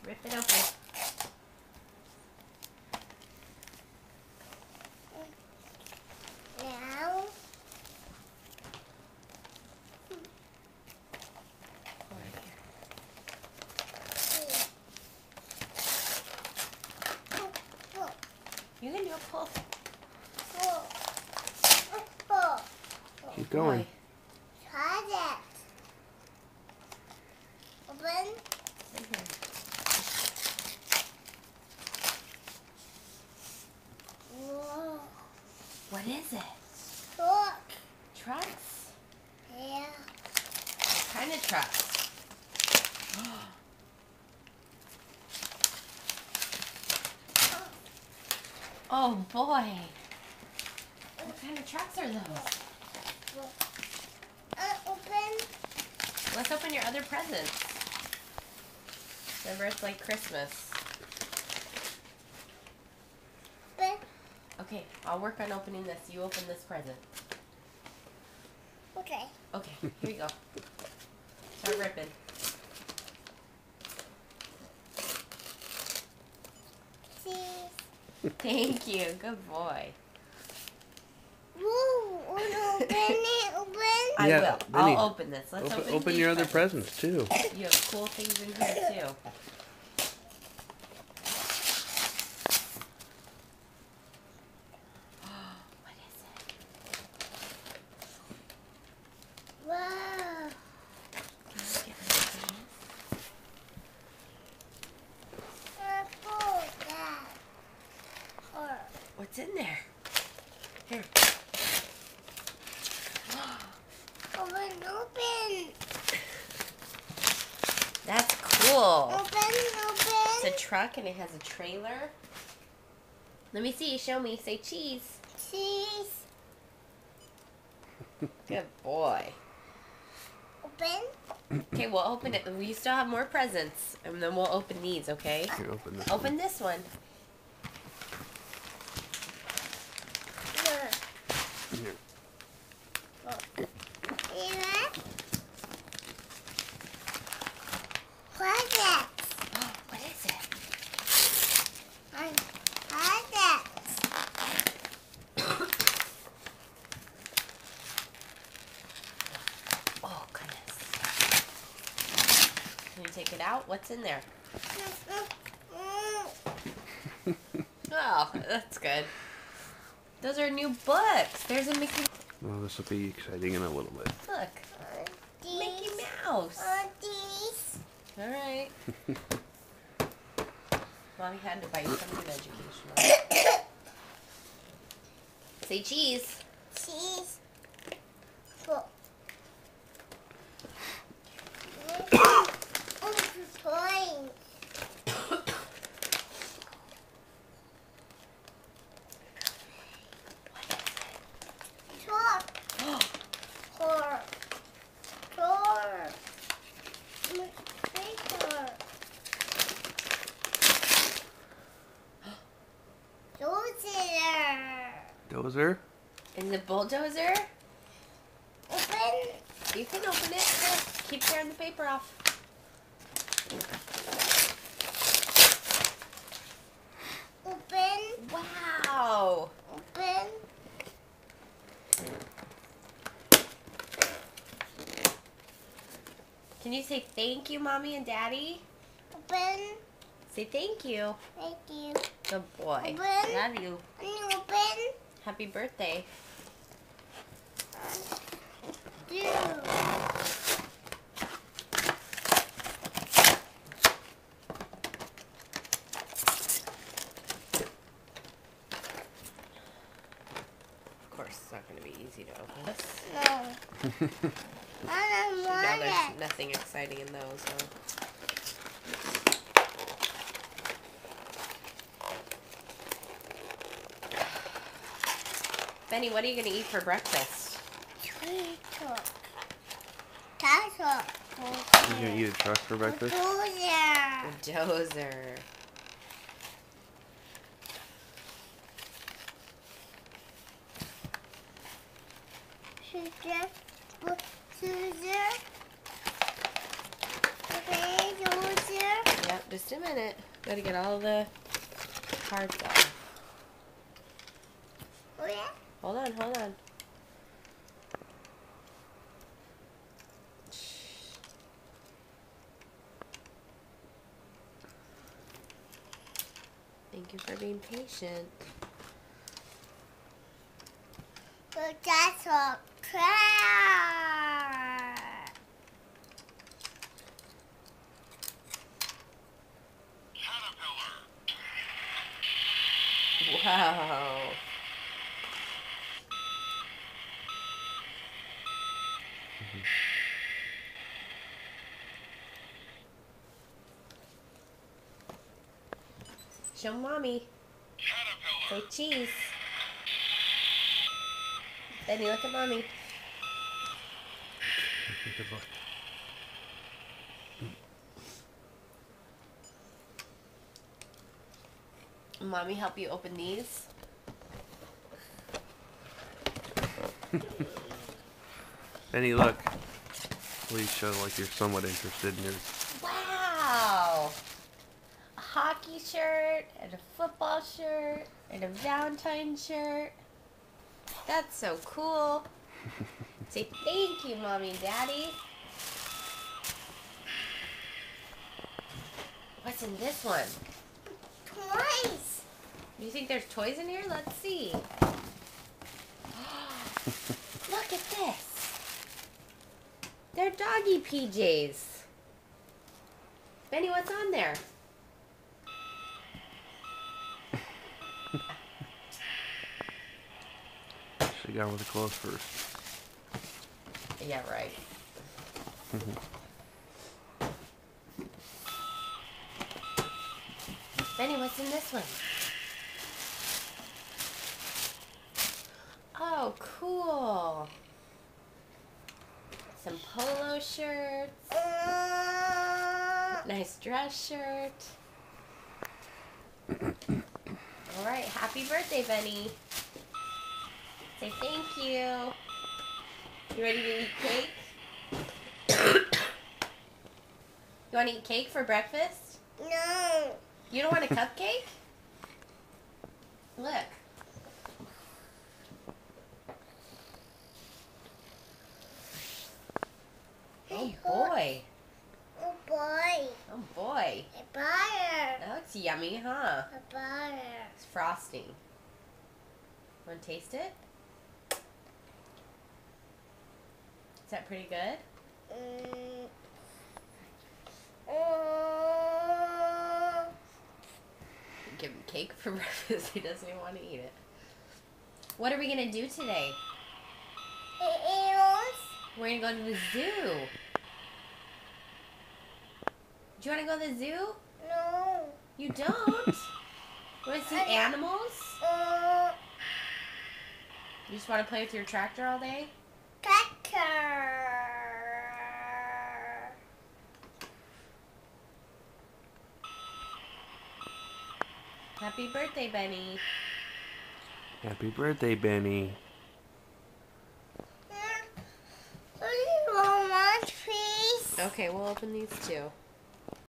Rip it open. Now. You can do a pull. Keep going. Boy. Try that. Open. Right here. Whoa. What is it? Look. Trucks? Yeah. What kind of trucks? Oh boy. What kind of trucks are those? Open. Let's open your other presents. Remember, it's like Christmas. Open. Okay, I'll work on opening this. You open this present. Okay. Okay, here you go. Start ripping. Cheese. Thank you. Good boy. Whoa. Open it. Open. I Yeah, will. Benny, I'll open this. Let's Open these your other presents too. You have cool things in here too. What is it? Wow. Can you get rid of these? Purple. That. Or. What's in there? Here. Open. Open. That's cool. Open. It's Open. a truck and it has a trailer. Let me see. Show me. Say cheese. Cheese. Good boy. Open. Okay, we'll open it. We still have more presents, and then we'll open these. Okay. Here, open this. Open this one. Here. What is that? What is it? What is that? Oh goodness. Can you take it out? What's in there? Oh, that's good. Those are new books. There's a Mickey. Well, this will be exciting in a little bit. Look, Mickey Mouse. These. All right. Mommy had to buy you something educational. Say cheese. Cheese. Toys. Truck. Car. Car. Paper. Dozer? Is it bulldozer? Open. You can open it. Here, keep tearing the paper off. Open. Wow. Open. Can you say thank you, Mommy and Daddy? Open. Say thank you. Thank you. Good boy. Open. Love you. Open. Happy birthday. Do. Of course, it's not going to be easy to open this. No. I don't Now want there's it. nothing exciting in those, huh? Benny, what are you going to eat for breakfast? Tree truck. Car truck. You gonna eat a truck for breakfast? Dozer. A dozer. Dozer. Dozer. Okay, dozer. Yep, just a minute. Gotta get all the cards off. Oh, yeah? Hold on, hold on. Thank you for being patient. Potato crab. Wow. Show mommy. Say cheese. Benny, look at mommy. Good luck. Mommy help you open these? Benny, look. Please show like you're somewhat interested in yours. Wow! A hockey shirt, and a football shirt, and a Valentine shirt. That's so cool. Say thank you, Mommy and Daddy. What's in this one? Twice. Do you think there's toys in here? Let's see. Look at this. They're doggy PJs. Benny, what's on there? Should've gone with the clothes first. Yeah, right. Benny, what's in this one? Oh, cool. Some polo shirts. Nice dress shirt. All right, happy birthday, Benny. Say thank you. You ready to eat cake? You want to eat cake for breakfast? No. You don't want a cupcake? Look. Oh boy. Oh boy. Oh boy. A butter. That looks yummy, huh? A butter. It's frosting. Want to taste it? Is that pretty good? Give him cake for breakfast. He doesn't even want to eat it. What are we going to do today? We're going to go to the zoo. Do you want to go to the zoo? No. You don't? You want to see animals? You just want to play with your tractor all day? Cracker. Happy birthday, Benny. Happy birthday, Benny. What do you want, please? Okay, we'll open these too.